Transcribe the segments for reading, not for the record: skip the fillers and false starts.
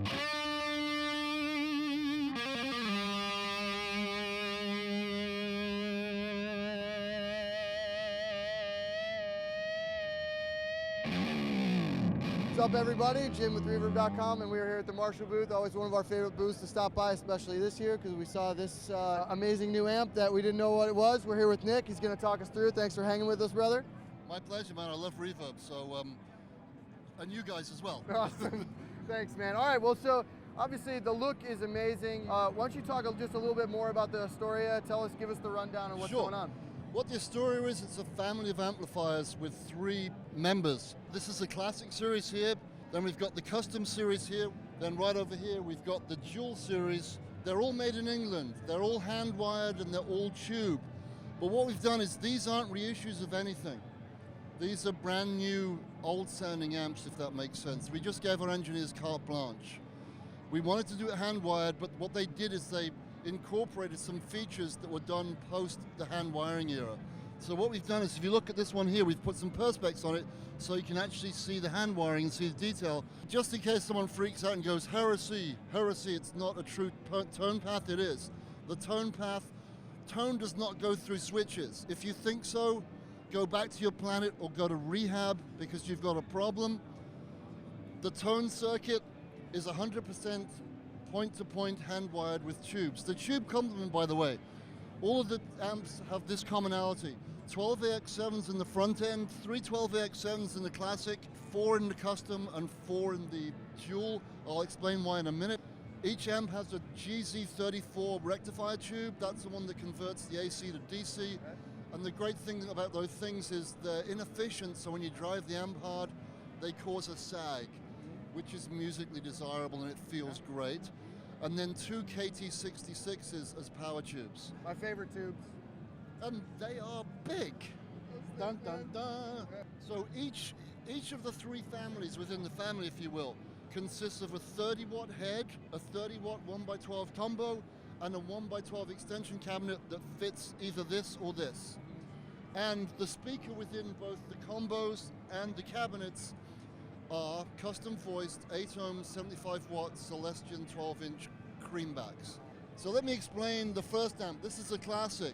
What's up, everybody? Jim with Reverb.com, and we're here at the Marshall booth. Always one of our favorite booths to stop by, especially this year, because we saw this amazing new amp that we didn't know what it was. We're here with Nick. He's going to talk us through it. Thanks for hanging with us, brother. My pleasure, man. I love Reverb, so and you guys as well. Awesome. Thanks, man. All right, well, so obviously the look is amazing. Why don't you talk just a little bit more about the Astoria? Give us the rundown of what's going on. What the Astoria is, it's a family of amplifiers with 3 members. This is the classic series here, then we've got the custom series here, then right over here we've got the dual series. They're all made in England, they're all hand wired and they're all tube. But what we've done is these aren't reissues of anything. These are brand new, old sounding amps, if that makes sense. We just gave our engineers carte blanche. We wanted to do it hand wired, but what they did is they incorporated some features that were done post the hand wiring era. So what we've done is, if you look at this one here, we've put some perspex on it so you can actually see the hand wiring and see the detail. Just in case someone freaks out and goes, heresy, heresy, it's not a true tone path, it is. The tone path, tone does not go through switches. If you think so, go back to your planet or go to rehab because you've got a problem. The tone circuit is 100% point-to-point hand-wired with tubes. The tube complement, by the way, all of the amps have this commonality. 12 AX7s in the front end, 3 12 AX7s in the classic, 4 in the custom, and 4 in the dual. I'll explain why in a minute. Each amp has a GZ34 rectifier tube. That's the one that converts the AC to DC. And the great thing about those things is they're inefficient, so when you drive the amp hard, they cause a sag, which is musically desirable and it feels great. And then 2 KT66s as power tubes. My favorite tubes. And they are big. Dun, dun, dun. So each of the 3 families within the family, if you will, consists of a 30-watt head, a 30-watt 1x12 combo, and a 1x12 extension cabinet that fits either this or this. And the speaker within both the combos and the cabinets are custom voiced 8 ohm 75 watt Celestion 12-inch creambacks. So let me explain the first amp. This is a classic.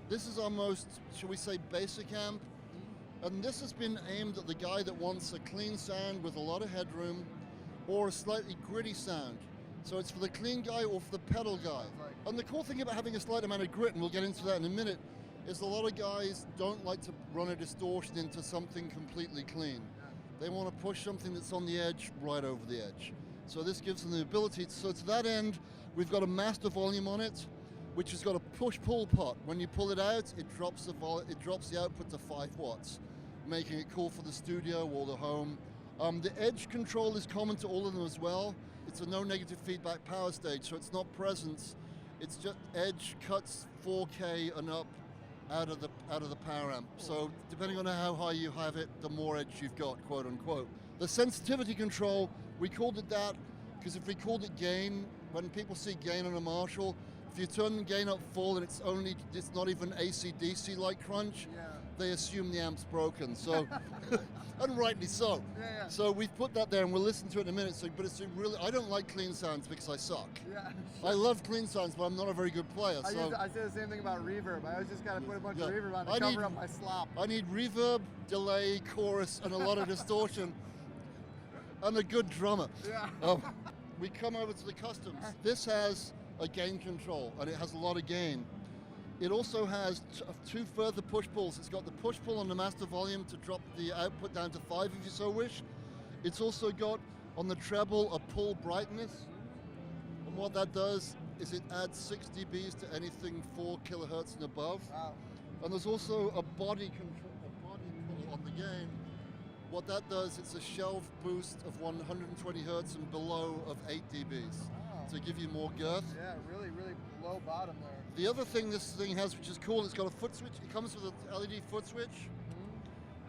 This is our most, shall we say, basic amp. And this has been aimed at the guy that wants a clean sound with a lot of headroom or a slightly gritty sound. So it's for the clean guy or for the pedal guy. And the cool thing about having a slight amount of grit, and we'll get into that in a minute, is a lot of guys don't like to run a distortion into something completely clean. They want to push something that's on the edge right over the edge. So this gives them the ability. So to that end, we've got a master volume on it, which has got a push-pull pot. When you pull it out, it drops the output to 5 watts, making it cool for the studio or the home. The edge control is common to all of them as well. It's a no negative feedback power stage, so it's not presence. It's just edge cuts 4K and up out of the power amp. So depending on how high you have it, the more edge you've got, quote unquote. The sensitivity control, we called it that because if we called it gain, when people see gain on a Marshall, if you turn the gain up full and it's not even AC/DC like crunch, they assume the amp's broken. So, and rightly so. So we've put that there and we'll listen to it in a minute. So, but it's really, I don't like clean sounds because I suck. I love clean sounds, but I'm not a very good player. I say the same thing about reverb. I always just gotta put a bunch of reverb on to cover up my slop. I need reverb, delay, chorus, and a lot of distortion. I'm a good drummer. We come over to the customs. This has a gain control, and it has a lot of gain. It also has 2 further push-pulls. It's got the push-pull on the master volume to drop the output down to 5 if you so wish. It's also got, on the treble, a pull brightness. And what that does is it adds 6 dBs to anything 4 kilohertz and above. And there's also a body pull on the gain. What that does, it's a shelf boost of 120 hertz and below of 8 dBs. To give you more girth. Yeah, really, really low bottom there. The other thing this thing has, which is cool, it's got a foot switch. It comes with an LED foot switch.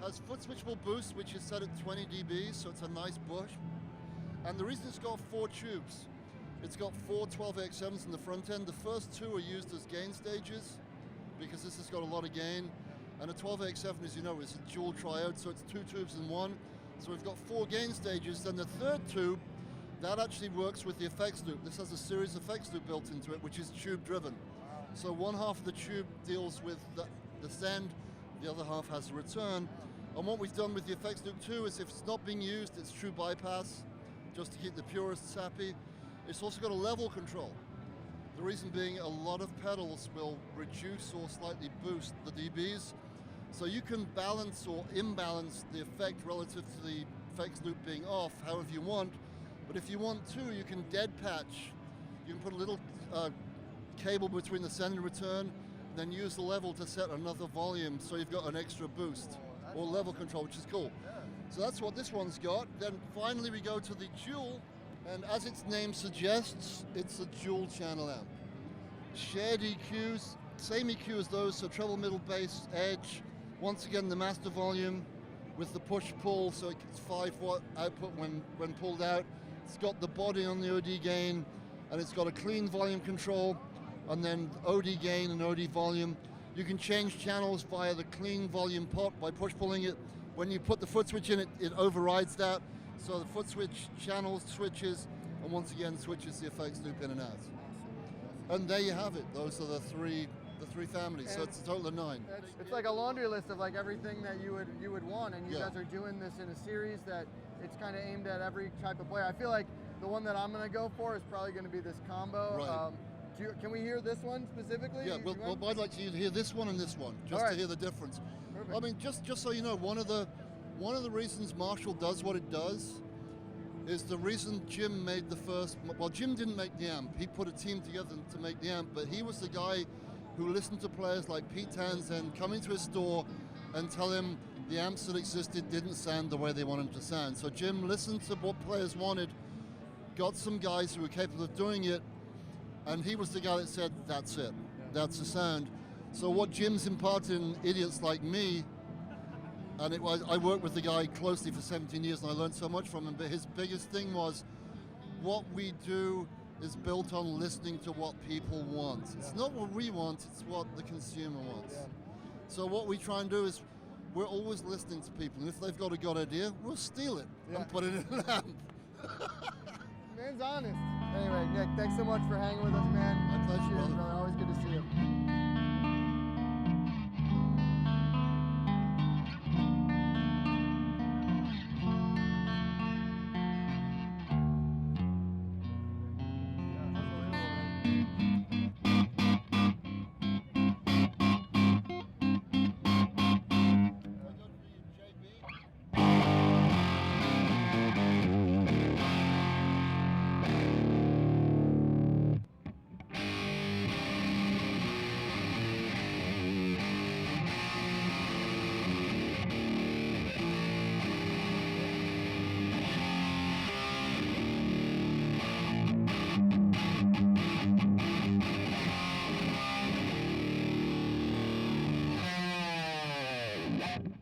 Has foot switchable boost, which is set at 20 dBs, so it's a nice bush. And the reason it's got 4 tubes, it's got 4 12AX7s in the front end. The first 2 are used as gain stages because this has got a lot of gain. And a 12AX7, as you know, is a dual triode, so it's 2 tubes in one. So we've got 4 gain stages. Then the third tube that actually works with the effects loop. This has a series effects loop built into it, which is tube driven. So one half of the tube deals with the send, the other half has a return. And what we've done with the effects loop too is if it's not being used, it's true bypass, just to keep the purists happy. It's also got a level control. The reason being, a lot of pedals will reduce or slightly boost the dBs. So you can balance or imbalance the effect relative to the effects loop being off however you want. But if you want to, you can dead patch. You can put a little cable between the send and return, then use the level to set another volume so you've got an extra boost or level control, which is cool. So that's what this one's got. Then finally we go to the dual, and as its name suggests, it's a dual channel amp. Shared EQs, same EQ as those, so treble, middle, bass, edge. Once again, the master volume with the push-pull, so it gets 5-watt output when pulled out. It's got the body on the OD gain, and it's got a clean volume control, and then OD gain and OD volume. You can change channels via the clean volume pot by push-pulling it. When you put the foot switch in, it overrides that. So the foot switch channels switches, and once again switches the effects loop in and out. And there you have it. Those are the three families. And so it's a total of 9. It's like a laundry list of like everything that you would want, and you Yeah. guys are doing this in a series that it's kind of aimed at every type of player. I feel like the one that I'm going to go for is probably going to be this combo. Right. Can we hear this one specifically? Yeah, well, I'd like to hear this one and this one, just to hear the difference. Perfect. I mean, just so you know, one of the reasons Marshall does what it does is the reason Jim made the first. Well, Jim didn't make the amp. He put a team together to make the amp, but he was the guy who listened to players like Pete Townsend come into his store and tell him the amps that existed didn't sound the way they wanted to sound. So Jim listened to what players wanted, got some guys who were capable of doing it, and he was the guy that said, that's it, that's the sound. So what Jim's imparted in idiots like me, and I worked with the guy closely for 17 years and I learned so much from him, but his biggest thing was, what we do is built on listening to what people want. It's not what we want, it's what the consumer wants. Yeah. So what we try and do is, we're always listening to people, and if they've got a good idea, we'll steal it and put it in an amp. Man's honest. Anyway, Nick, thanks so much for hanging with us, man. My pleasure, Cheers, brother. Always good to see you. Yeah, unbelievable, man.